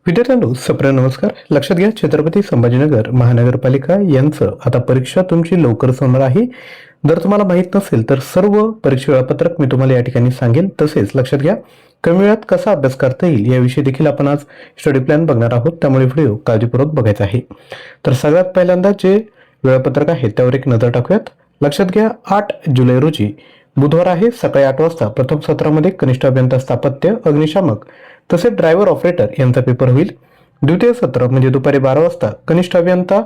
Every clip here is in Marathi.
विद्यार्थ्यांनो सप्र नमस्कार. लक्षात घ्या, छत्रपती संभाजीनगर महानगरपालिका यांचं आता परीक्षा तुमची लवकरच होणार आहे. जर तुम्हाला माहित नसेल तर सर्व परीक्षा वेळापत्रक मी तुम्हाला या ठिकाणी सांगेल. तसेच लक्षात घ्या, कमी वेळात कसा अभ्यास करता येईल याविषयी देखील आपण आज स्टडी प्लॅन बघणार आहोत. त्यामुळे व्हिडिओ काळजीपूर्वक बघायचा आहे. तर सगळ्यात पहिल्यांदा जे वेळापत्रक आहे त्यावर एक नजर टाकूयात. लक्षात घ्या, 8 जुलै रोजी बुधवार आहे, सकाळी 8 वाजता प्रथम सत्रामध्ये कनिष्ठ अभियंता स्थापत्य, अग्निशामक तसेच ड्रायव्हर ऑपरेटर यांचा पेपर होईल. द्वितीय सत्र म्हणजे दुपारी 12 वाजता कनिष्ठ अभियंता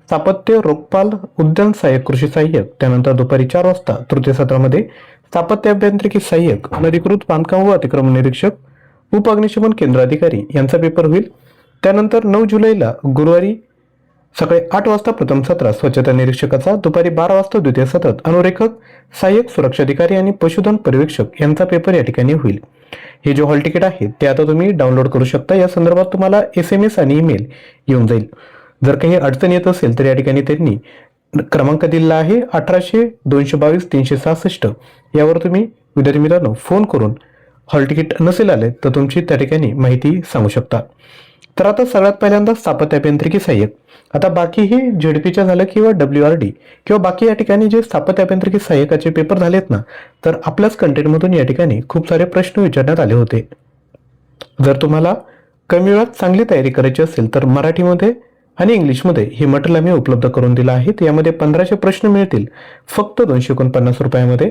स्थापत्य, रोगपाल, उद्यान सहाय्यक, कृषी सहाय्यक. त्यानंतर दुपारी 4 वाजता तृतीय सत्रामध्ये स्थापत्य अभियांत्रिकी सहाय्यक, अनधिकृत बांधकाम व अतिक्रमण निरीक्षक, उप अग्निशमन केंद्र अधिकारी यांचा पेपर होईल. त्यानंतर 9 जुलैला गुरुवारी सकाळी 8 वाजता प्रथम सत्रात स्वच्छता निरीक्षकाचा, दुपारी 12 वाजता द्वितीय सत्रात अनुरेखक, सहाय्यक सुरक्षा अधिकारी आणि पशुधन पर्यवेक्षक यांचा पेपर या ठिकाणी होईल. हे जे हॉल तिकीट आहे ते आता तुम्ही डाउनलोड करू शकता. या संदर्भात तुम्हाला SMS आणि ईमेल येऊन जाईल. जर काही अडचण येत असेल तर या ठिकाणी त्यांनी क्रमांक दिलेला आहे 1800-222-366 यावर तुम्ही विद्यार्थी मित्रांनो फोन करून हॉल तिकीट नसेल आले तर तुमची त्या ठिकाणी माहिती सांगू शकता. तर आता सगळ्यात पहिल्यांदा स्थापत्य अभियांत्रिकी सहाय्यक. आता बाकी हे ZP झालं किंवा WRD किंवा बाकी या ठिकाणी जे स्थापत्य अभियांत्रिकी सहाय्यकाचे पेपर झालेत ना, तर आपल्याच कंटेंटमधून या ठिकाणी खूप सारे प्रश्न विचारण्यात आले होते. जर तुम्हाला कमी वेळात चांगली तयारी करायची असेल तर मराठीमध्ये आणि इंग्लिशमध्ये हे मटेरियल आम्ही उपलब्ध करून दिलं आहे. यामध्ये 1500 प्रश्न मिळतील फक्त 249 रुपयामध्ये.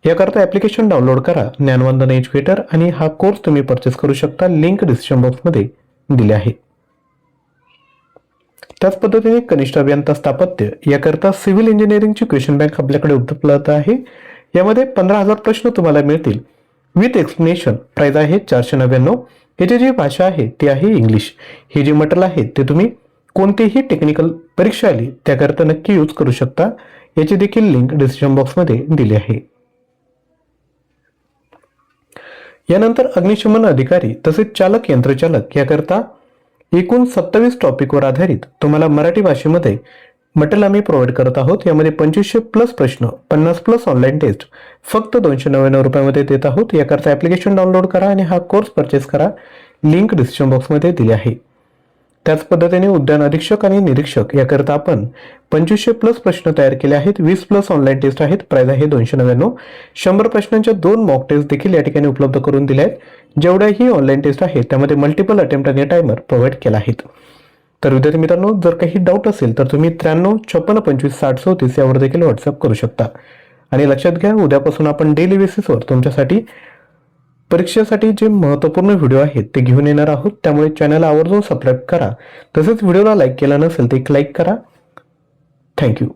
याकरता ॲप्लिकेशन डाउनलोड करा, ज्ञानवंदन एज्युकेटर, आणि हा कोर्स तुम्ही परचेस करू शकता. लिंक डिस्क्रिप्शन बॉक्समध्ये दिले आहे. त्याच पद्धतीने कनिष्ठ अभियंता स्थापत्य याकरता सिव्हिल इंजिनिअरिंगची क्वेश्चन बँक आपल्याकडे उपलब्ध आहे. यामध्ये 15,000 प्रश्न तुम्हाला मिळतील विथ एक्सप्लेनेशन. प्राइस आहे 499. याची जी भाषा आहे ती आहे इंग्लिश. हे जे मटेरियल आहे ते तुम्ही कोणतीही टेक्निकल परीक्षा आली त्याकरता नक्की यूज करू शकता. याची देखील लिंक डिस्क्रिप्शन बॉक्समध्ये दिली आहे. यानंतर अग्निशमन अधिकारी तसेच चालक, यंत्रचालक याकरता एकूण 27 टॉपिकवर आधारित तुम्हाला मराठी भाषेमध्ये मटेरियल आम्ही प्रोव्हाइड करत आहोत. यामध्ये 2500+ प्रश्न, 50+ ऑनलाईन टेस्ट फक्त 299 रुपयामध्ये देत आहोत. याकरता ॲप्लिकेशन डाउनलोड करा आणि हा कोर्स परचेस करा. लिंक डिस्क्रिप्शन बॉक्समध्ये दिली आहे. त्याच पद्धतीने उद्यान अधीक्षक आणि निरीक्षक याकरता आपण 2500+ प्रश्न तयार केले आहेत. 20+ ऑनलाईन टेस्ट आहेत. प्राइस आहे 299. 100 प्रश्नांच्या 2 मॉक टेस्ट देखील या ठिकाणी उपलब्ध करून दिल्या आहेत. जेवढ्याही ऑनलाईन टेस्ट आहेत त्यामध्ये मल्टिपल अटेम्प्ट आणि टायमर प्रोव्हाइड केला आहे. तर विद्यार्थी मित्रांनो, जर काही डाऊट असेल तर तुम्ही 9356256034 यावर देखील व्हॉट्सअप करू शकता. आणि लक्षात घ्या, उद्यापासून आपण डेली बेसिसवर तुमच्यासाठी परीक्षेसाठी जे महत्त्वपूर्ण व्हिडिओ आहेत ते घेऊन येणार आहोत. त्यामुळे चॅनलला आवर्जून सबस्क्राईब करा. तसेच व्हिडिओला लाईक केला नसेल तर एक लाईक करा. थँक्यू.